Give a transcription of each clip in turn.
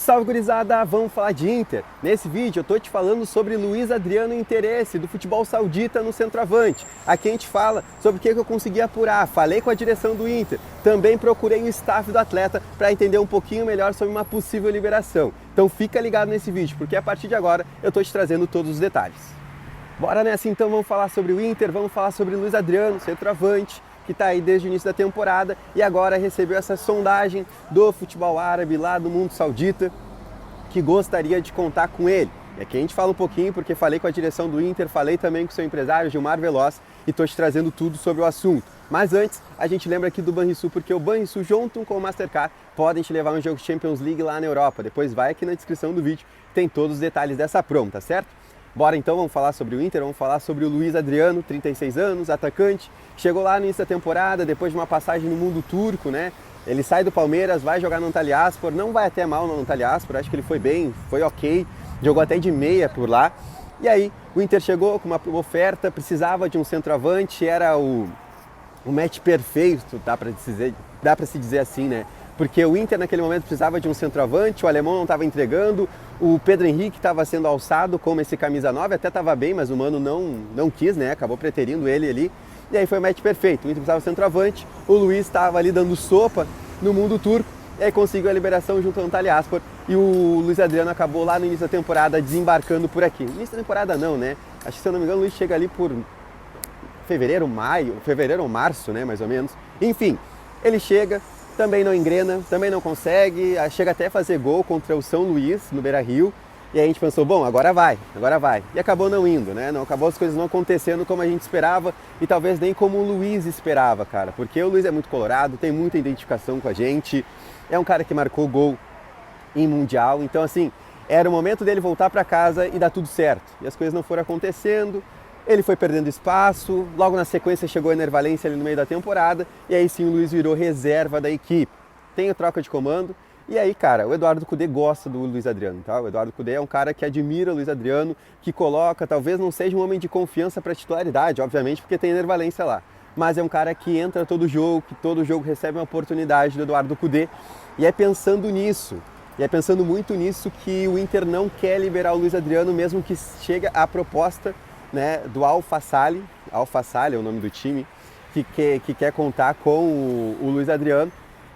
Salve gurizada, vamos falar de Inter. Nesse vídeo eu tô te falando sobre Luiz Adriano e interesse do futebol saudita no centroavante. Aqui a gente fala sobre o que eu consegui apurar, falei com a direção do Inter, também procurei o staff do atleta para entender um pouquinho melhor sobre uma possível liberação. Então fica ligado nesse vídeo, porque a partir de agora eu tô te trazendo todos os detalhes. Bora nessa então, vamos falar sobre o Inter, vamos falar sobre Luiz Adriano, centroavante, que está aí desde o início da temporada e agora recebeu essa sondagem do futebol árabe lá do mundo saudita, que gostaria de contar com ele. E aqui a gente fala um pouquinho, porque falei com a direção do Inter, falei também com o seu empresário Gilmar Veloz e estou te trazendo tudo sobre o assunto. Mas antes, a gente lembra aqui do Banrisul, porque o Banrisul junto com o Mastercard podem te levar um jogo de Champions League lá na Europa. Depois vai aqui na descrição do vídeo, tem todos os detalhes dessa promo, tá certo? Bora então, vamos falar sobre o Inter, vamos falar sobre o Luiz Adriano, 36 anos, atacante, chegou lá no início da temporada, depois de uma passagem no mundo turco, né? Ele sai do Palmeiras, vai jogar no Antalyaspor, não vai até mal no Antalyaspor, acho que ele foi bem, foi ok, jogou até de meia por lá. E aí o Inter chegou com uma oferta, precisava de um centroavante, era o match perfeito, dá para se dizer assim, né? Porque o Inter naquele momento precisava de um centroavante, o alemão não estava entregando, o Pedro Henrique estava sendo alçado como esse camisa 9, até estava bem, mas o Mano não quis, né? Acabou preterindo ele ali. E aí foi o match perfeito, o Inter precisava de um centroavante, o Luiz estava ali dando sopa no mundo turco, e aí conseguiu a liberação junto ao Antalyaspor, e o Luiz Adriano acabou lá no início da temporada desembarcando por aqui. No início da temporada não, né? Acho que se eu não me engano o Luiz chega ali por fevereiro ou março, né? Mais ou menos. Enfim, ele chega, também não engrena, também não consegue, chega até a fazer gol contra o São Luís, no Beira-Rio, e aí a gente pensou, bom, agora vai. E acabou não indo, né? Acabou as coisas não acontecendo como a gente esperava e talvez nem como o Luiz esperava, cara, porque o Luiz é muito colorado, tem muita identificação com a gente, é um cara que marcou gol em Mundial, então assim, era o momento dele voltar para casa e dar tudo certo. E as coisas não foram acontecendo, ele foi perdendo espaço, logo na sequência chegou a Ener Valencia ali no meio da temporada, e aí sim o Luiz virou reserva da equipe. Tem a troca de comando, e aí, cara, o Eduardo Cudê gosta do Luiz Adriano, tá? O Eduardo Cudê é um cara que admira o Luiz Adriano, que coloca, talvez não seja um homem de confiança para titularidade, obviamente, porque tem Ener Valencia lá, mas é um cara que entra todo jogo, que todo jogo recebe uma oportunidade do Eduardo Cudê, e é pensando nisso, e é pensando muito nisso que o Inter não quer liberar o Luiz Adriano, mesmo que chega a proposta, né, do Al-Fassali é o nome do time, que quer contar com o Luiz Adriano.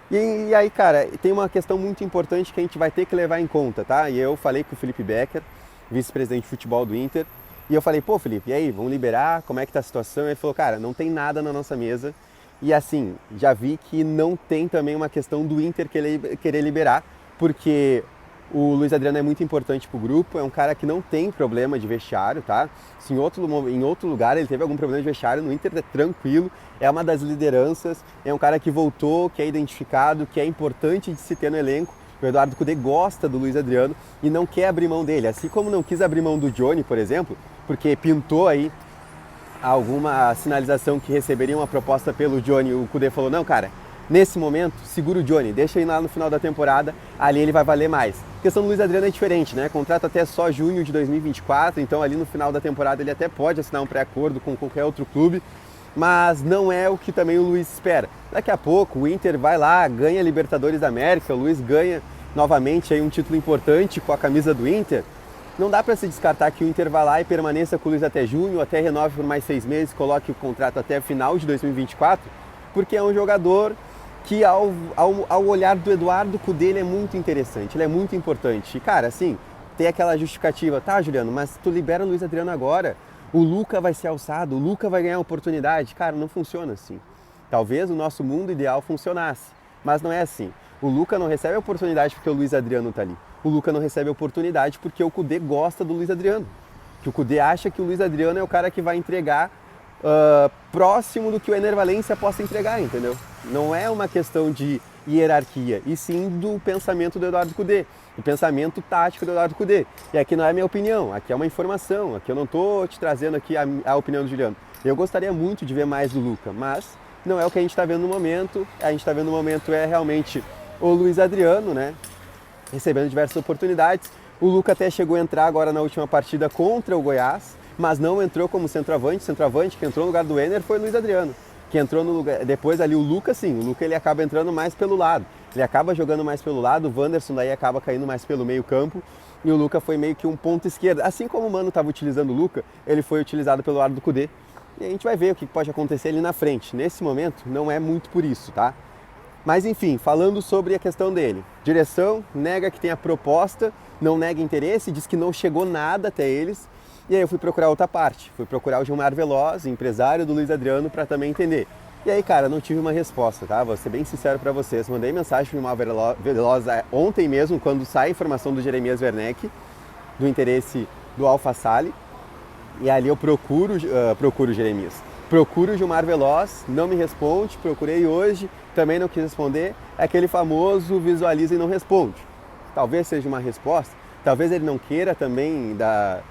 E aí, cara, tem uma questão muito importante que a gente vai ter que levar em conta, tá? E eu falei com o Felipe Becker, vice-presidente de futebol do Inter, e eu falei, pô, Felipe, e aí, vamos liberar? Como é que tá a situação? Ele falou, cara, não tem nada na nossa mesa. E assim, já vi que não tem também uma questão do Inter querer liberar, porque o Luiz Adriano é muito importante pro grupo, é um cara que não tem problema de vestiário, tá? Se em outro lugar ele teve algum problema de vestiário, no Inter é tranquilo, é uma das lideranças, é um cara que voltou, que é identificado, que é importante de se ter no elenco. O Eduardo Cudê gosta do Luiz Adriano e não quer abrir mão dele, assim como não quis abrir mão do Johnny, por exemplo, porque pintou aí alguma sinalização que receberia uma proposta pelo Johnny, o Cudê falou, não, cara, nesse momento, segura o Johnny, deixa ele lá no final da temporada, ali ele vai valer mais. A questão do Luiz Adriano é diferente, né? Contrato até só junho de 2024, então ali no final da temporada ele até pode assinar um pré-acordo com qualquer outro clube, mas não é o que também o Luiz espera. Daqui a pouco o Inter vai lá, ganha a Libertadores da América, o Luiz ganha novamente aí um título importante com a camisa do Inter. Não dá para se descartar que o Inter vá lá e permaneça com o Luiz até junho, até renove por mais 6 meses, coloque o contrato até final de 2024, porque é um jogador que ao olhar do Eduardo Cudê ele é muito interessante, ele é muito importante. E cara, assim, tem aquela justificativa, tá, Juliano, mas tu libera o Luiz Adriano agora, o Luca vai ser alçado, o Luca vai ganhar oportunidade. Cara, não funciona assim. Talvez o nosso mundo ideal funcionasse, mas não é assim. O Luca não recebe a oportunidade porque o Luiz Adriano tá ali. O Luca não recebe a oportunidade porque o Cudê gosta do Luiz Adriano. Que o Cudê acha que o Luiz Adriano é o cara que vai entregar próximo do que o Ener Valencia possa entregar, entendeu? Não é uma questão de hierarquia, e sim do pensamento do Eduardo Cudê, do pensamento tático do Eduardo Cudê. E aqui não é minha opinião, aqui é uma informação, aqui eu não estou te trazendo aqui a opinião do Juliano. Eu gostaria muito de ver mais do Luca, mas não é o que a gente está vendo no momento. A gente está vendo no momento é realmente o Luiz Adriano, né, recebendo diversas oportunidades. O Luca até chegou a entrar agora na última partida contra o Goiás, mas não entrou como centroavante. O centroavante que entrou no lugar do Ener foi o Luiz Adriano. que entrou no lugar, depois ali o Lucas sim, o Lucas ele acaba entrando mais pelo lado, ele acaba jogando mais pelo lado, o Wanderson daí acaba caindo mais pelo meio campo, e o Lucas foi meio que um ponto esquerdo, assim como o Mano estava utilizando o Lucas, ele foi utilizado pelo lado do Kudê, e a gente vai ver o que pode acontecer ali na frente, nesse momento não é muito por isso, tá? Mas enfim, falando sobre a questão dele, direção nega que tem a proposta, não nega interesse, diz que não chegou nada até eles, e aí eu fui procurar outra parte, fui procurar o Gilmar Veloz, empresário do Luiz Adriano, para também entender. E aí, cara, não tive uma resposta, tá? Vou ser bem sincero para vocês, mandei mensagem pro Gilmar Veloz ontem mesmo, quando sai a informação do Jeremias Werneck, do interesse do Al Fsaly, e ali eu procuro o Jeremias. Procuro o Gilmar Veloz, não me responde, procurei hoje, também não quis responder, é aquele famoso visualiza e não responde. Talvez seja uma resposta, talvez ele não queira também dar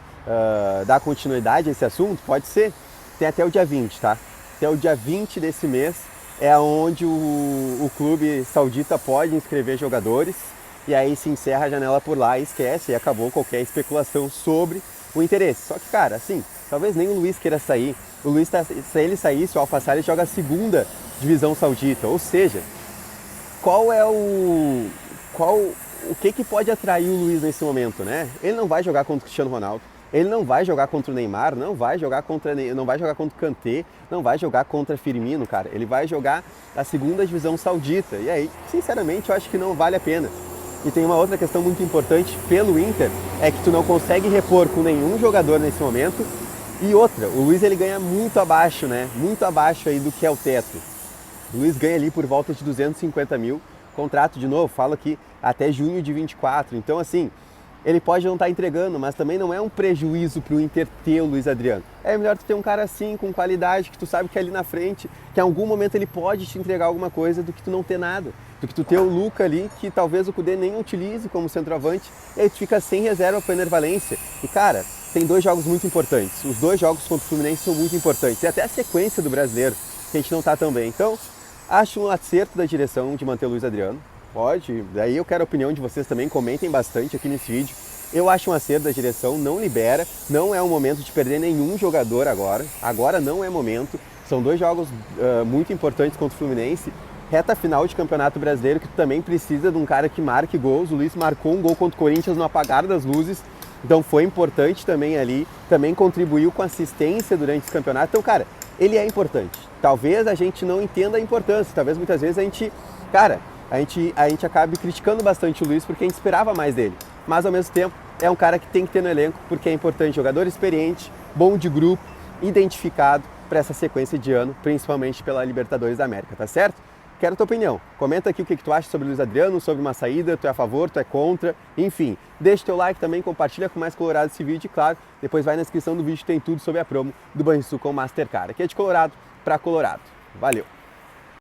continuidade a esse assunto, pode ser. Tem até o dia 20, tá? Até o dia 20 desse mês é onde o clube saudita pode inscrever jogadores e aí se encerra a janela por lá e esquece e acabou qualquer especulação sobre o interesse. Só que, cara, assim, talvez nem o Luiz queira sair. O Luiz, se ele saísse, o Al Fsaly joga a segunda divisão saudita, ou seja, o que pode atrair o Luiz nesse momento, né? Ele não vai jogar contra o Cristiano Ronaldo, ele não vai jogar contra o Neymar, não vai jogar contra o Kanté, não vai jogar contra Firmino, cara. Ele vai jogar a segunda divisão saudita. E aí, sinceramente, eu acho que não vale a pena. E tem uma outra questão muito importante pelo Inter, é que tu não consegue repor com nenhum jogador nesse momento. E outra, o Luiz ele ganha muito abaixo, né? Muito abaixo aí do que é o teto. O Luiz ganha ali por volta de 250 mil, contrato de novo, falo aqui até junho de 24. Então assim, ele pode não estar entregando, mas também não é um prejuízo para o Inter ter o Luiz Adriano. É melhor tu ter um cara assim, com qualidade, que tu sabe que ali na frente, que em algum momento ele pode te entregar alguma coisa, do que tu não ter nada. Do que tu ter o Luca ali, que talvez o Kudê nem utilize como centroavante, e aí tu fica sem reserva para o Ener Valencia. E cara, tem 2 jogos muito importantes. Os 2 jogos contra o Fluminense são muito importantes. E até a sequência do brasileiro, que a gente não está tão bem. Então, acho um acerto da direção de manter o Luiz Adriano. Pode, daí eu quero a opinião de vocês também, comentem bastante aqui nesse vídeo. Eu acho um acerto da direção, não libera, não é o momento de perder nenhum jogador agora não é momento. São 2 jogos muito importantes contra o Fluminense, reta final de Campeonato Brasileiro, que tu também precisa de um cara que marque gols. O Luiz marcou um gol contra o Corinthians no apagar das luzes, então foi importante também ali, também contribuiu com assistência durante esse campeonato. Então, cara, ele é importante. Talvez a gente não entenda a importância, talvez muitas vezes a gente acabe criticando bastante o Luiz porque a gente esperava mais dele. Mas ao mesmo tempo é um cara que tem que ter no elenco porque é importante, jogador experiente, bom de grupo, identificado para essa sequência de ano, principalmente pela Libertadores da América, tá certo? Quero a tua opinião. Comenta aqui o que tu acha sobre o Luiz Adriano, sobre uma saída, tu é a favor, tu é contra, enfim. Deixa teu like também, compartilha com mais Colorado esse vídeo e claro, depois vai na descrição do vídeo, tem tudo sobre a promo do Banrisul com o Mastercard. Aqui é de Colorado para Colorado. Valeu!